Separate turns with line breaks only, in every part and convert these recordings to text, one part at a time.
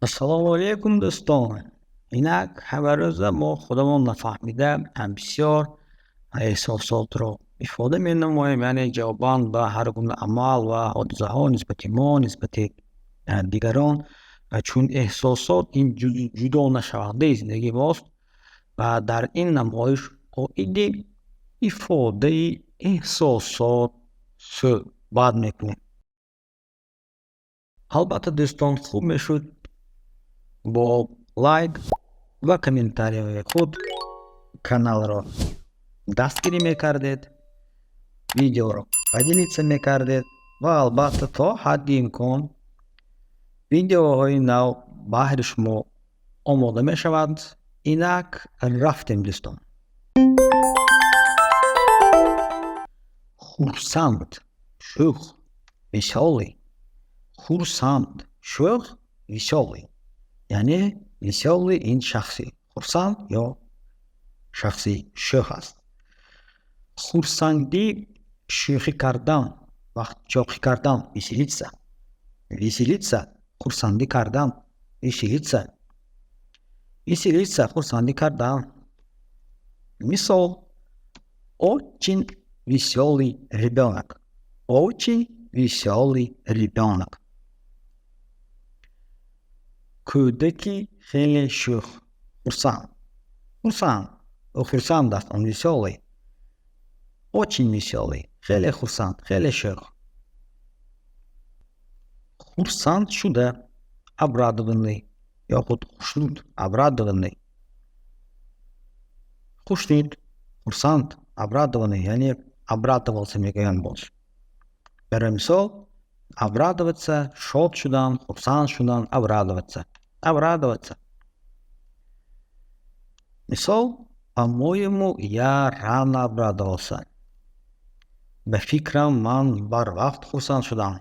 ассалому алейкум дӯстон. Инак ҳамаи рӯза мо худамон нафаҳмида бисёр эҳсосотро ифода менамоем, яъне ҷавобан ба ҳар гуна амал ва ҳодисаҳо нисбати мо, нисбати дигарон. Чун эҳсосот ин ҷудо нашавандаи зиндагии мост ва дар ин намоиш оиди ифодаи эҳсосот суҳбат мекунем. Албатта дӯстон, хуб мешуд бо лайк ва комментарияҳои худ каналро дастгирӣ мекардед, видеоро поделиться мекардед ва албатта то ҳадди имкон видеоҳои нав баҳри шумо омода мешавад. Инак рафтем дӯстон. Хурсанд, шӯх, весёлый. Хурсанд, шӯх, весёлый. Яъне весёлый ин шахси хурсанд ё шахси шӯх аст. Хурсандӣ шӯхӣ кардан, шӯхӣ кардан, веселиться. Веселиться хурсандӣ кардан, веселиться. Веселиться хурсандӣ кардан. Мисол: очень весёлый ребёнок. Очень весёлый ребёнок. Кӯдаки хеле шӯх, хурсанд. Хурсанд, ӯ хурсанд аст, он весёлый. Очень весёлый, хеле хурсанд, хеле шӯх. Хурсанд шуда, обрадованный ё худ хушнуд, обрадованный. Хушнуд, хурсанд, обрадованный, яъне обрадовался мегӯянд бош. Барои мисол: обрадоваться, шод шудан, хурсанд шудан, обрадоваться. Обрадоваться. Мисол: по-моему, я рано обрадовался. Ба фикрам ман барвақт хурсанд шудам.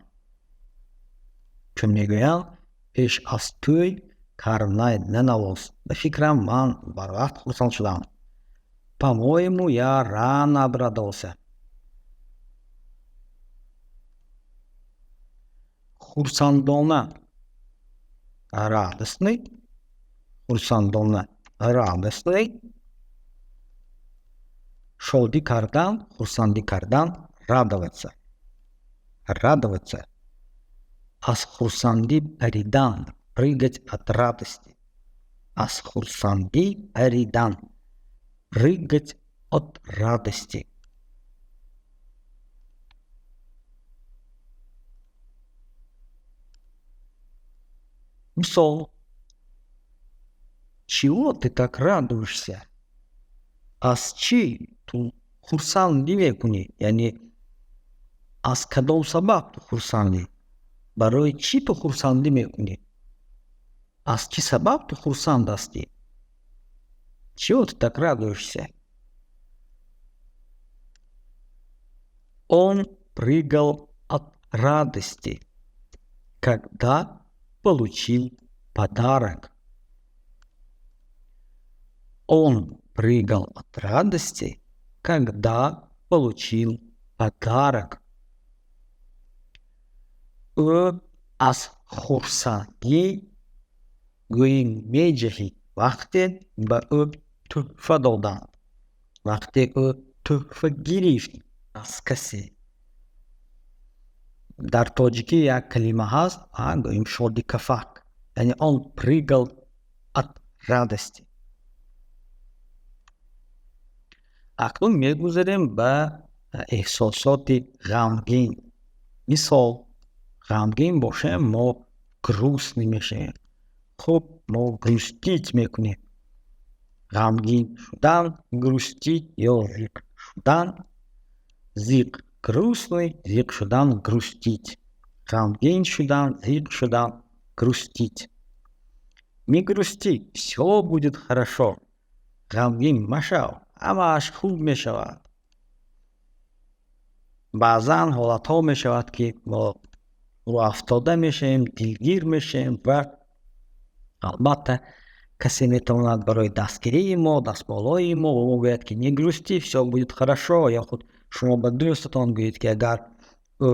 Чун мегӯянд пеш аз тӯй карнай нанавоз. Ба фикрам ман барвақт хурсанд шудам. По-моему, я рано обрадовался. Хурсандона, радостный. Хурсандона, радостный. Шодӣ кардан, хурсандӣ кардан, радоваться. Радоваться. Аз хурсандӣ паридан, прыгать от радости. Аз хурсандӣ паридан, прыгать от радости. Мисол: чего ты так радуешься? Аз чӣ ту хурсандӣ мекунӣ? Яъне аз кадом сабаб ту хурсандӣ? Барои чӣ ту хурсандӣ мекунӣ? Аз чӣ сабаб ту хурсанд ҳастӣ? Чего ты так радуешься? Он прыгал от радости, когда получил подарок. Он прыгал от радости, когда получил подарок. Ӯ аз хурсандӣ гӯӣ меҷаҳид вақте ба ӯ тӯҳфа доданд. Вақте ӯ тӯҳфа гирифт аз касе. Дар тоҷикӣ як калима ҳаст, гӯем шодикафак. Яъне он прыгал от радости. Акнун мегузарем ба эҳсосоти ғамгин. Мисол: ғамгин бошем, мо грустный мешавем. Хуб, мо грустить мекунем. Ғамгин шудан, грустить ё зиқ шудан. Зиқ грустный, зиқ шудан, грустить. Ғамгин шудан, зиқ шудан, грустить. Не грусти, всё будет хорошо. Ғамгин машав, ҳамааш хуб мешавад. Баъзан ҳолатҳо мешавад, ки мо рӯафтода мешавем, дилгир мешавем ва албатта касе метавонад барои дастгирии мо, дастмолои мо ба мо гӯяд, ки не грусти, всё будет хорошо. Ё худ шумо ба дӯстатон гӯед, ки агар ӯ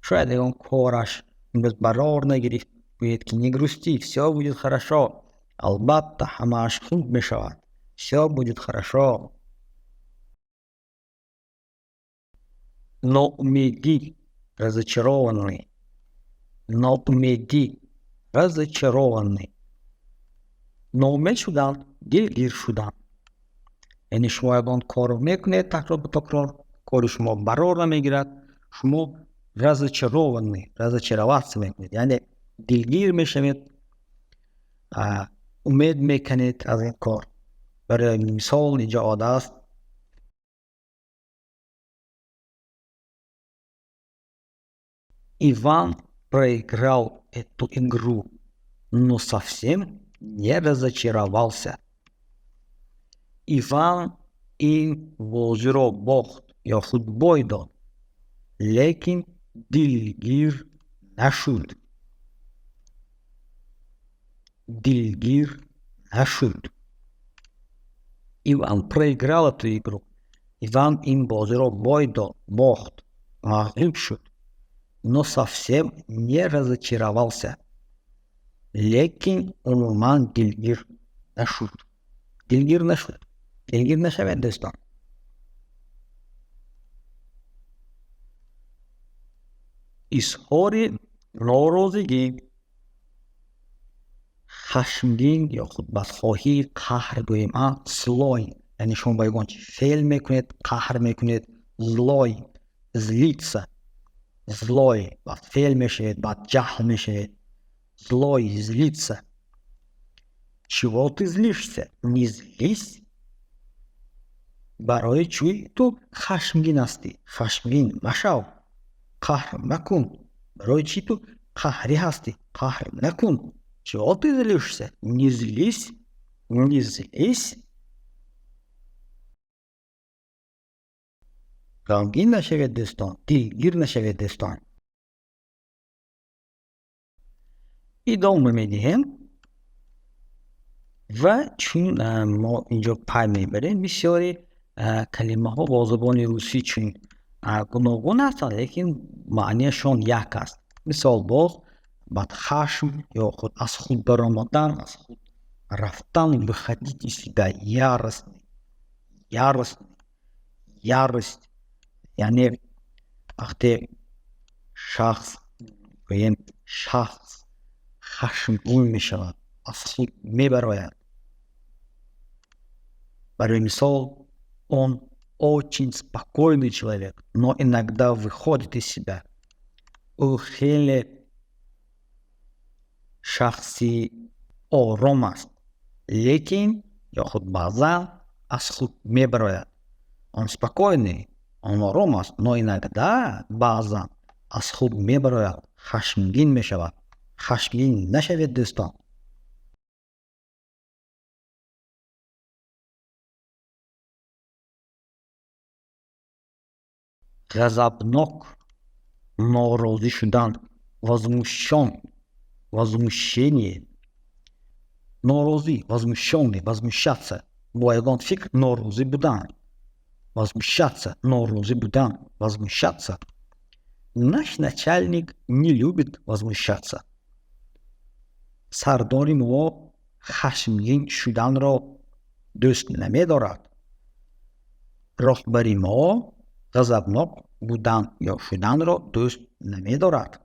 шояд ягон кораш имрӯз барор нагирифт, میگوید که نگرستی все будет хорошо. البته همه‌اش خوب میشود. все будет хорошо. ناامیدی، разочарованный. ناامیدی، разочарованный. ناامید شدن، دلگیر شدن. یعنی شما یگان کار رو میکنید تکرار به تکرار، کار شما برار نمیگیرد، شما разочарованный، разочароваться میکنید، یعنی دلگیر میشوید، امید میکنید از این کار. برای مثال اینجا آده است: Иван проиграл эту игру, но совсем не разочаровался. Иван این بازی را باخت یا خود بای داد، لیکن دلگیر نشد. دلگیر نشد. Иван проиграл эту игру. Иван این بازی را بای داد، باخت، مغلوب شد. Но совсем не разочаровался. لیکن عموما دلگیر نشد. دلگیر نشد. دلگیر نشوید دوستان. اظهار ناراضگی، خشمگین یا خود بدخواهی، قهر گوییم. زلای، یعنی شما با یگان فعل میکنید، قهر میکنید. زلای، злиться. زلای، بعد فعل میشید، بعد جهل میشید. زلای، злиться. чего ты злишься? Не злись. برای چی تو خشمگین هستی؟ خشمگین مشو. قهر مکن. برای چی تو قهری هستی؟ قهر نکن. чего ты злишься? Не злись. Не злись. غمگین نشوید دوستان. دلگیر نشوید دوستان. ادامه میدیم و چون ما اینجا پای میبریم بسیاری کلمه ها با زبان روسی چون گوناگون هستند لیکن معنیشان یک است. مثال باز بعد خشم یا خود از خود برآمدن، از خود رفتن. выходить из себя, яростный. яростный. ярость یعنی وقتی شخص گوییم شخص خشمگین میشود، از خود میبراید. برای مثال он очень спокойный человек, но иногда выходит из себя. او خیلی شخصی آرام است لیکن یا خود بعضا از خود میبراید. он спокойный, он آرام است, но иногда بعضا از خود میبراید، خشمگین میشود. خشمگین نشوید دوستان. غضبناک، ناراضی شدن. возмущен, возмущение. ناراضی، возмущенный, возмущаться. با یگان فکر ناراضی بودن. возмущаться, ناراضی بودن. возмущаться. Наш начальник не любит возмущаться. سردار ما خشمگین شدن را دوست نمی‌دارد. رهبر ما غضبناک بودن یا شدن را دوست نمی‌دارد.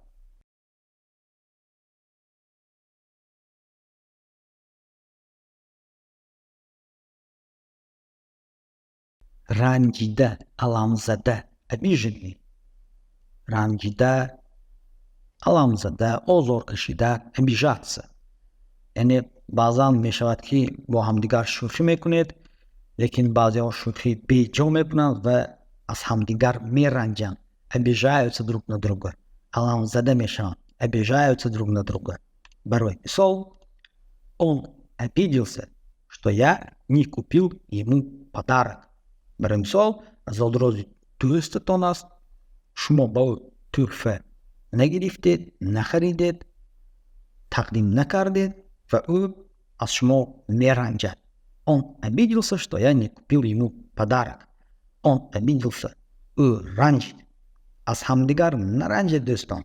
رنجیده، علم زده، обиженный. رنجیده، علم زده، آزار کشیده، обижаться. یعنی بعضا می شود که با همدیگر شوخی میکنید لیکن بعضی ها شوخی بیجا میکنند و از همدیگر میرنجند. обижаются друг на друга. علم زده میشن. обижаются друг на друга. برای مثال он обиделся, что я не купил ему подарок. برای مثال زادروزی دوستتان است، شما با او تحفه نگرفتید، نخریدید، تقدیم نکردید و او از شما میرنجد. он обиделся, что я не купил ему подарок. он обиделся. او رنجید. از همدیگر نرنجید دوستان.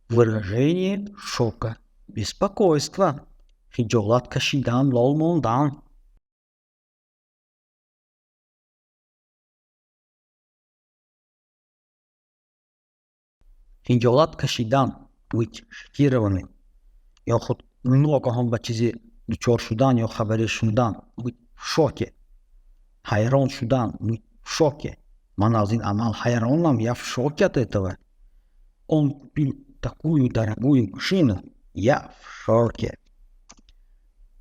выражение шока, беспокойства, хиджолат кашидан, лол мондан. хиджолат кашидан, быть шокированный, ёхуд ногоҳон ба чизе дучор шудан ё хабаре шундан, быть в шоке, хайрон шудан, быть в шоке. Ман аз ин амал хайронам, я в шоке от этого. Он купил такую дорогую машину, я в шоке.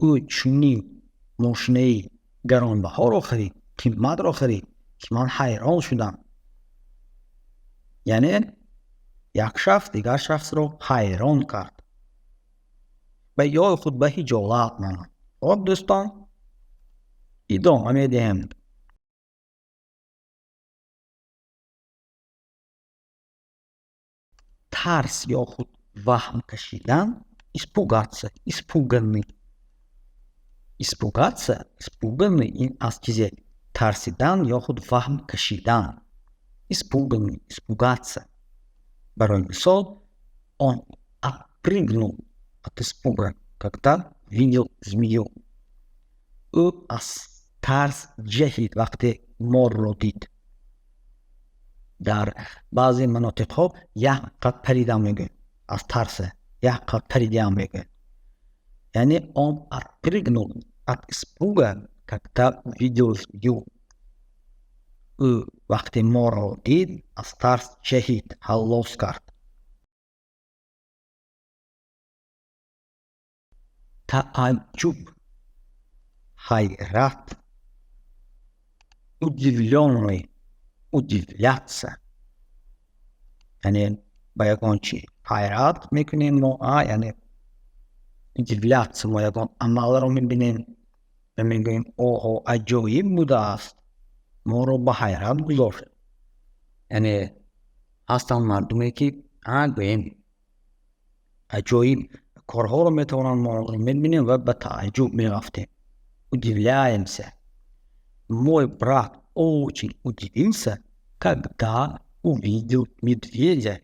Ӯ чунин мошинаи гаронбаҳоро харид, қиматро харид, ки ман хайрон шудам. яъне як шахс дигар шахсро хайрон кард. ба ёи худ ба ҳиҷолат монад. хоб дӯстон, идома медиҳем. тарс ё худ ваҳм кашидан, испугаться, испуганный. Испугаться, испуганный, ин аз чизе тарсидан ё худ ваҳм кашидан. Испуганный, испугаться. Барои мисол, он отпрыгнул от испуга, когда видел змею. Ӯ аз тарс ҷаҳид вақте морро дид. дар баъзе манотиқҳо як қад паридам мегӯянд. аз тарса як қад паридам мегӯянд. яъне он отпрыгнул от испуга, когда видел змею. ӯ вақте морро дид, аз тарс ҷаҳид, ҳаллос кард. тааҷҷуб, хайрат, удивлённый, удивляться. яъне ба ягон чӣ хайрат мекунем мо, яъне удивляться, мо ягон амалро мебинем ва мегӯем оҳо аҷоиб будааст, моро ба ҳайрат гузошт. яъне ҳастанд мардуме ки гӯем аҷоиб корҳоро метавонанд мо мебинем ва ба тааҷҷуб меафтем. Удивляемся. Мой брат очень удивился, когда увидел медведя.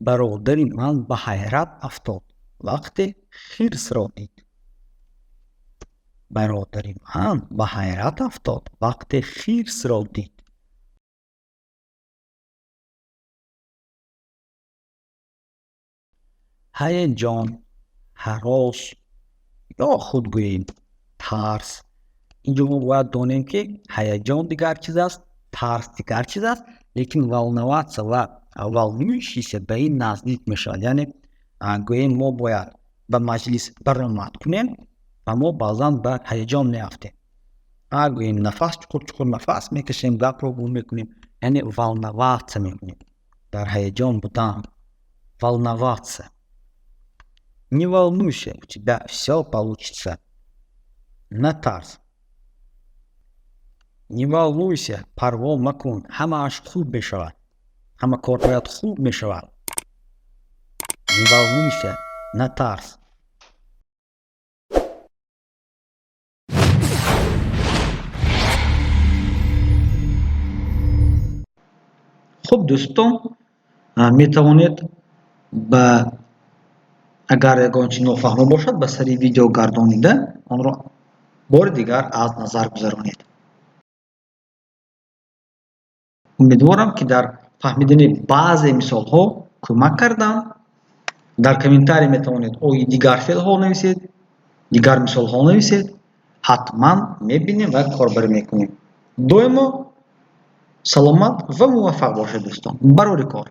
Бародари ман ба ҳайрат афтод вақте хирсро дид. Бародари ман ба ҳайрат афтод вақте хирсро дид. ҳаяҷон, ҳарос ё худ гӯем тарс. инҷо мо бояд донем ки ҳаяҷон дигар чиз аст, тарс дигар чиз аст, лекин волноваться ва волнующийся ба ин наздик мешавад. яъне гӯем мо бояд ба маҷлис баромад кунем ва мо баъзан ба ҳаяҷон меафтем. гӯем нафас чуқур нафас мекашем, гапро гум мекунем, яъне волноваться мекунем. дар ҳаяҷон будан, волноваться. Не волнуйся, у тебя все получится. На тарс. Не волнуйся, парво макун, ҳамааш хуб мешавад. ҳама корҳоят хуб мешавад. Не волнуйся, на тарс. хуб дӯстон, метавонед ба агар ягон чиз нофаҳмо бошад ба сари видео гардонида онро бори дигар аз назар гузаронед. умедворам ки дар фаҳмидани баъзе мисолҳо кӯмак кардам. дар комментарий метавонед ои дигар феълҳо нависед, дигар мисолҳо нависед. ҳатман мебинем ва корбарӣ мекунем. доимо саломат ва муваффақ бошед дӯстон. барори кор.